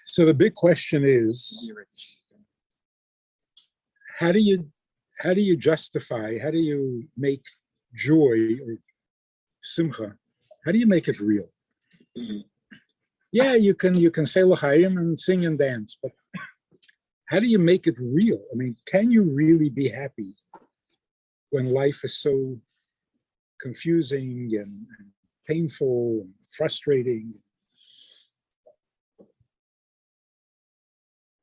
So the big question is, how do you justify, how do you make joy or simcha, how do you make it real? Yeah, you can say l'chaim and sing and dance, but how do you make it real? I mean, can you really be happy when life is so confusing and painful and frustrating?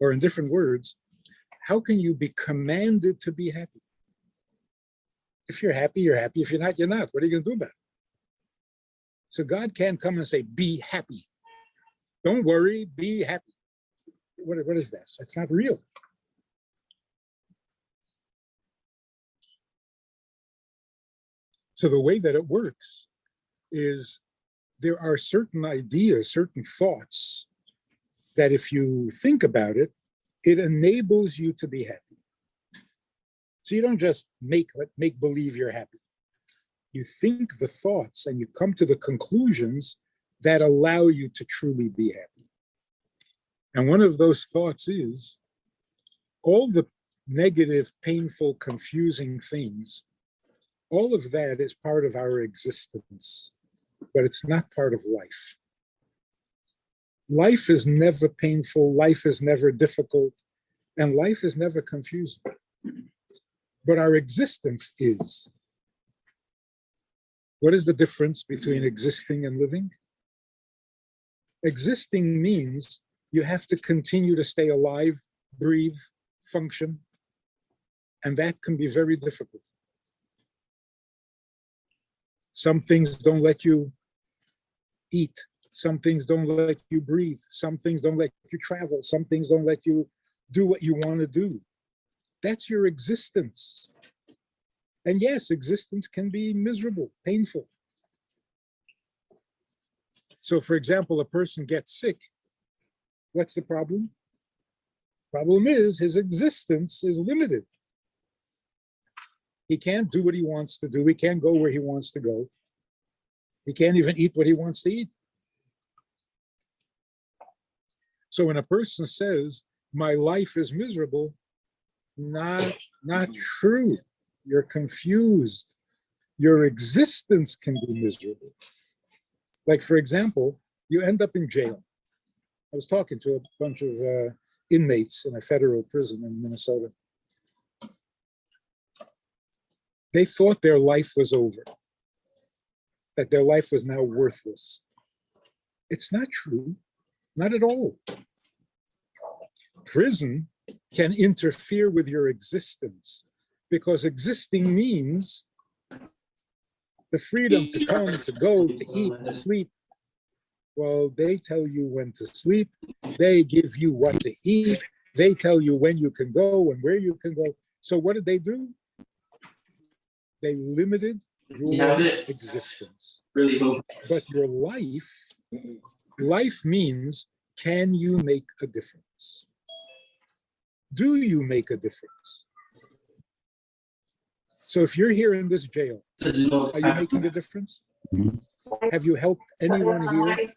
Or in different words, how can you be commanded to be happy? If you're happy, you're happy. If you're not, you're not. What are you going to do about it? So God can't come and say, be happy. Don't worry, be happy. What is that? It's not real. So the way that it works is there are certain ideas, certain thoughts that if you think about it, it enables you to be happy. So you don't just make believe you're happy. You think the thoughts and you come to the conclusions that allow you to truly be happy. And one of those thoughts is all the negative, painful, confusing things, all of that is part of our existence, but it's not part of life. Life is never painful, life is never difficult, and life is never confusing. But our existence is. What is the difference between existing and living? Existing means you have to continue to stay alive, breathe, function, and that can be very difficult. Some things don't let you eat. Some things don't let you breathe. Some things don't let you travel. Some things don't let you do what you want to do. That's your existence. And yes, existence can be miserable, painful. So for example, a person gets sick. What's the problem? Problem is his existence is limited. He can't do what he wants to do. He can't go where he wants to go. He can't even eat what he wants to eat. So when a person says, my life is miserable, not true. You're confused. Your existence can be miserable. Like, for example, you end up in jail. I was talking to a bunch of inmates in a federal prison in Minnesota. They thought their life was over, that their life was now worthless. It's not true, not at all. Prison can interfere with your existence because existing means the freedom to come, to go, to eat, to sleep. Well, they tell you when to sleep. They give you what to eat. They tell you when you can go and where you can go. So what did they do? They limited your existence. But your life means, can you make a difference? Do you make a difference? So if you're here in this jail, are you making a difference? Have you helped anyone here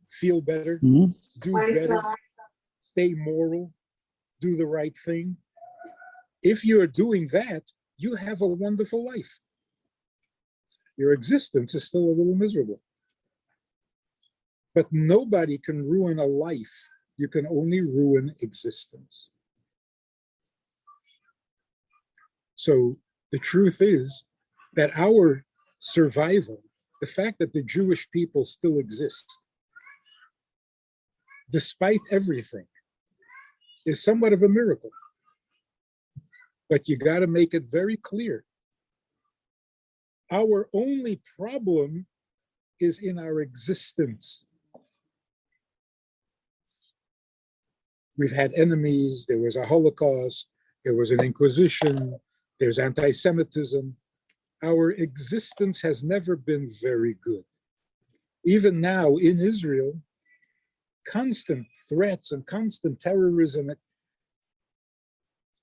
feel better, do better, stay moral, do the right thing? If you're doing that, you have a wonderful life. Your existence is still a little miserable. But nobody can ruin a life. You can only ruin existence. So the truth is that our survival, the fact that the Jewish people still exist, despite everything, is somewhat of a miracle. But you got to make it very clear. Our only problem is in our existence. We've had enemies. There was a Holocaust. There was an Inquisition. There's anti-Semitism. Our existence has never been very good. Even now in Israel, constant threats and constant terrorism.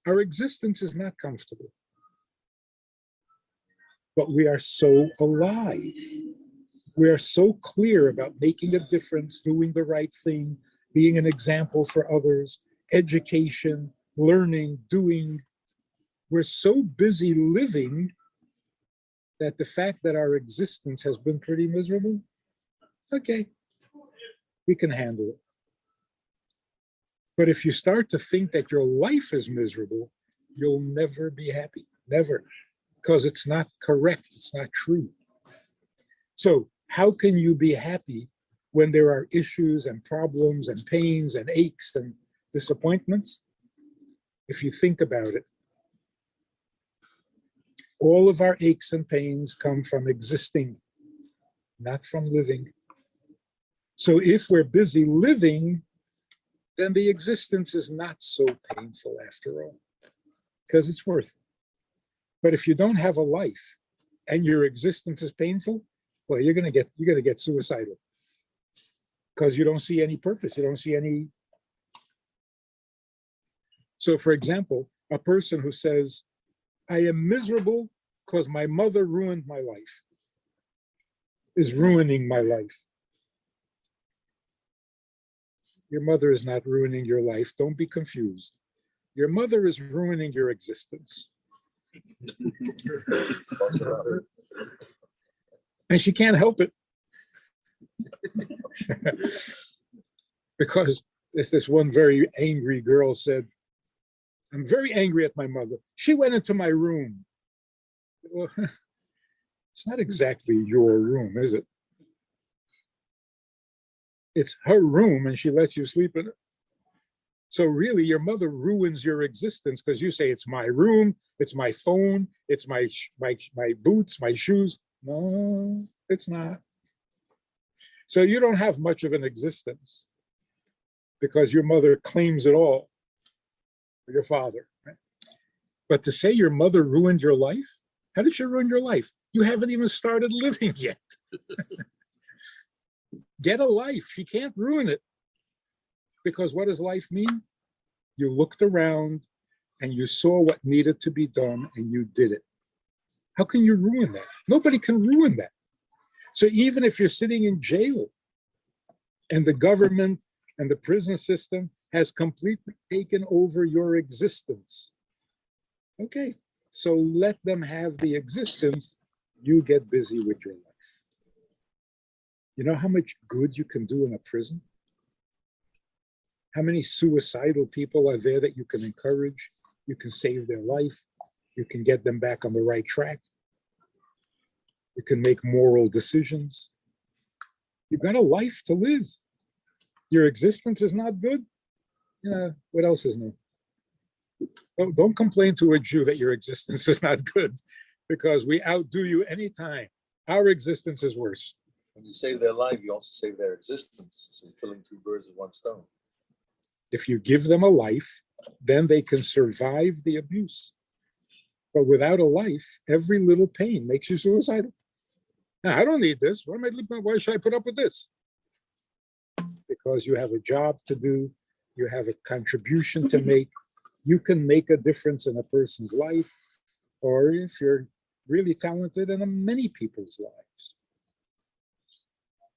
Our existence is not comfortable. But we are so alive. We are so clear about making a difference, doing the right thing, being an example for others, education, learning, doing. We're so busy living that the fact that our existence has been pretty miserable, okay, we can handle it. But if you start to think that your life is miserable, you'll never be happy, never, because it's not correct, it's not true. So how can you be happy when there are issues and problems and pains and aches and disappointments? If you think about it, all of our aches and pains come from existing, not from living. So if we're busy living, then the existence is not so painful after all, because it's worth it. But if you don't have a life and your existence is painful, well, you're gonna get suicidal, because you don't see any purpose. You don't see any. So, for example, a person who says, "I am miserable because my mother ruined my life," is ruining my life. Your mother is not ruining your life. Don't be confused. Your mother is ruining your existence. And she can't help it. Because this one very angry girl said, "I'm very angry at my mother. She went into my room." Well, it's not exactly your room, is it? It's her room and she lets you sleep in it. So really, your mother ruins your existence because you say, "It's my room, it's my phone, it's my boots, my shoes." No, it's not. So you don't have much of an existence because your mother claims it all, or your father. Right? But to say your mother ruined your life, how did she ruin your life? You haven't even started living yet. Get a life. She can't ruin it. Because what does life mean? You looked around and you saw what needed to be done and you did it. How can you ruin that? Nobody can ruin that. So even if you're sitting in jail and the government and the prison system has completely taken over your existence, okay, so let them have the existence. You get busy with your life. You know how much good you can do in a prison? How many suicidal people are there that you can encourage? You can save their life. You can get them back on the right track. You can make moral decisions. You've got a life to live. Your existence is not good. What else is new? Don't complain to a Jew that your existence is not good, because we outdo you anytime. Our existence is worse. When you save their life, you also save their existence. So you're killing two birds with one stone. If you give them a life, then they can survive the abuse. But without a life, every little pain makes you suicidal. Now, I don't need this. Why should I put up with this? Because you have a job to do. You have a contribution to make. You can make a difference in a person's life, or if you're really talented, in many people's lives.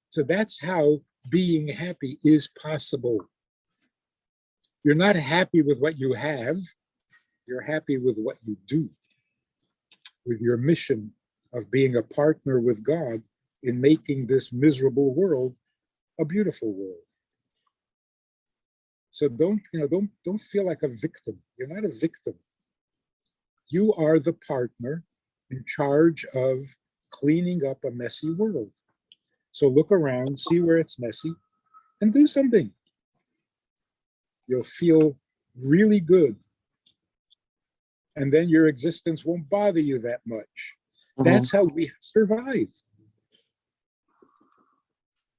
So that's how being happy is possible. You're not happy with what you have. You're happy with what you do, with your mission of being a partner with God in making this miserable world a beautiful world. So don't feel like a victim. You're not a victim. You are the partner in charge of cleaning up a messy world. So look around, see where it's messy, and do something. You'll feel really good. And then your existence won't bother you that much. Mm-hmm. That's how we have survived.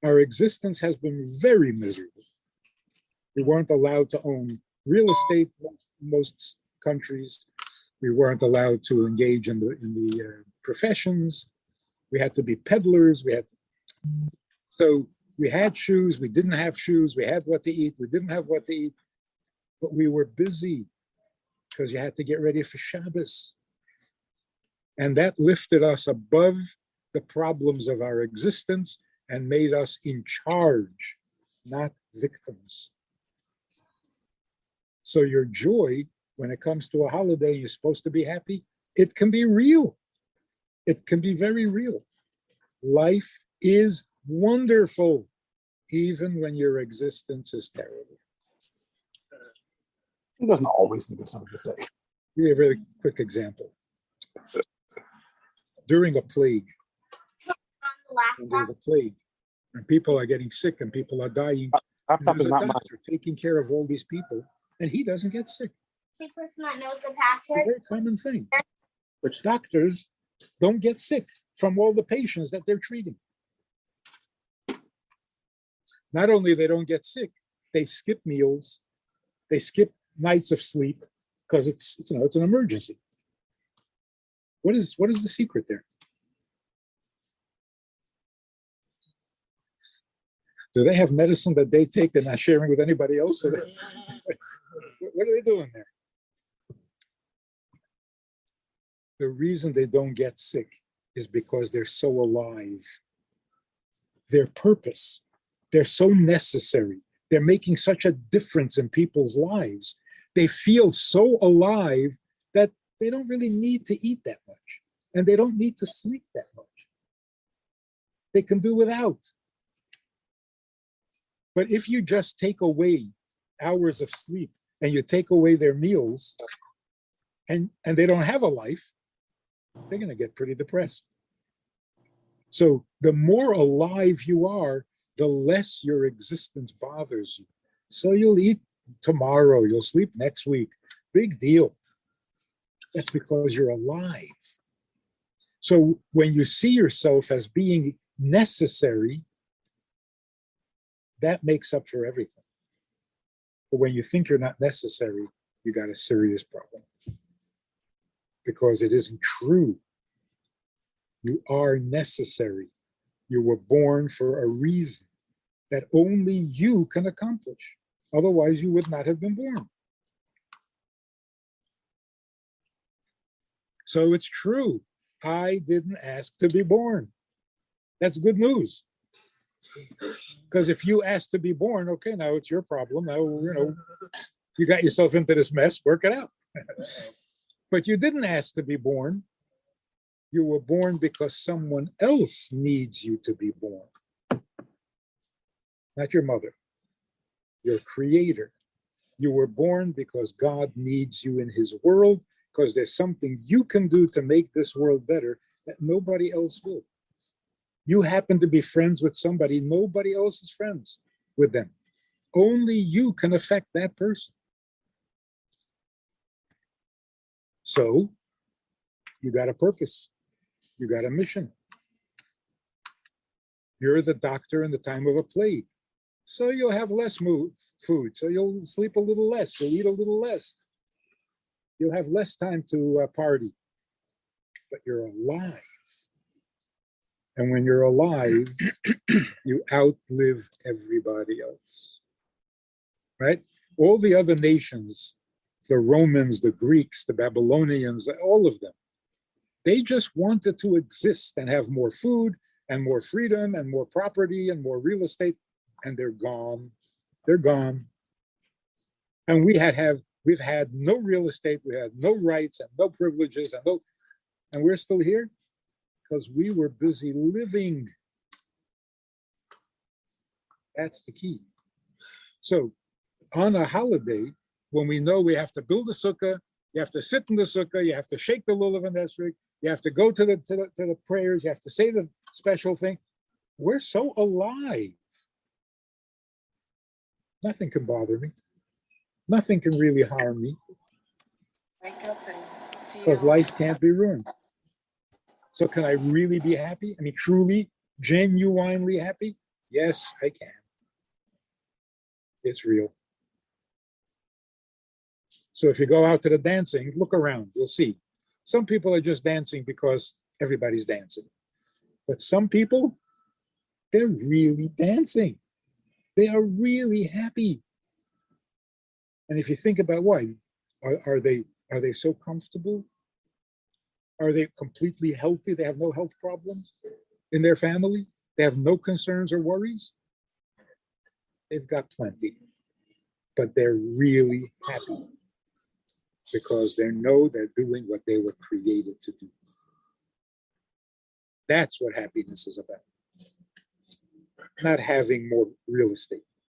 Our existence has been very miserable. We weren't allowed to own real estate in most countries. We weren't allowed to engage in the professions. We had to be peddlers. So we had shoes. We didn't have shoes. We had what to eat. We didn't have what to eat. But we were busy because you had to get ready for Shabbos. And that lifted us above the problems of our existence and made us in charge, not victims. So your joy, when it comes to a holiday, you're supposed to be happy, it can be real. It can be very real. Life is wonderful, even when your existence is terrible. He doesn't always think of something to say. Give you a very quick example. During a plague, when there's a plague, and people are getting sick and people are dying, Laptop there's is a not mine. doctor taking care of all these people, and he doesn't get sick. The person that knows the It's a password. very common thing. But doctors don't get sick from all the patients that they're treating. Not only they don't get sick, they skip meals, they skip nights of sleep because it's an emergency. What is the secret there? Do they have medicine that they take they're not sharing with anybody else? So what are they doing there? The reason they don't get sick is because they're so alive. Their purpose, they're so necessary. They're making such a difference in people's lives. They feel so alive that they don't really need to eat that much, and they don't need to sleep that much. They can do without. But if you just take away hours of sleep and you take away their meals and they don't have a life, they're going to get pretty depressed. So the more alive you are, the less your existence bothers you. So you'll eat tomorrow, you'll sleep next week. Big deal. That's because you're alive. So when you see yourself as being necessary, that makes up for everything. But when you think you're not necessary, you got a serious problem. Because it isn't true. You are necessary. You were born for a reason that only you can accomplish. Otherwise, you would not have been born. So it's true. I didn't ask to be born. That's good news. Because if you asked to be born, okay, now it's your problem. Now, you got yourself into this mess, work it out. But you didn't ask to be born. You were born because someone else needs you to be born. Not your mother, your creator. You were born because God needs you in his world, because there's something you can do to make this world better that nobody else will. You happen to be friends with somebody, nobody else is friends with them. Only you can affect that person. So you got a purpose. You got a mission. You're the doctor in the time of a plague. So you'll have less food. So you'll sleep a little less. You'll eat a little less. You'll have less time to party. But you're alive. And when you're alive, you outlive everybody else. Right? All the other nations, the Romans, the Greeks, the Babylonians, all of them, they just wanted to exist and have more food and more freedom and more property and more real estate, and they're gone. They're gone. And we've had no real estate, we had no rights and no privileges, and we're still here because we were busy living. That's the key. So on a holiday, when we know we have to build a sukkah, you have to sit in the sukkah, you have to shake the lulav and esrog, you have to go to the prayers, you have to say the special thing. We're so alive. Nothing can bother me. Nothing can really harm me. Wake up and see Because life can't be ruined. So can I really be happy? I mean, truly, genuinely happy? Yes, I can. It's real. So if you go out to the dancing, look around, you'll see. Some people are just dancing because everybody's dancing. But some people, they're really dancing. They are really happy. And if you think about why, are they so comfortable? Are they completely healthy? They have no health problems in their family? They have no concerns or worries. They've got plenty, but they're really happy because they know they're doing what they were created to do. That's what happiness is about. Not having more real estate.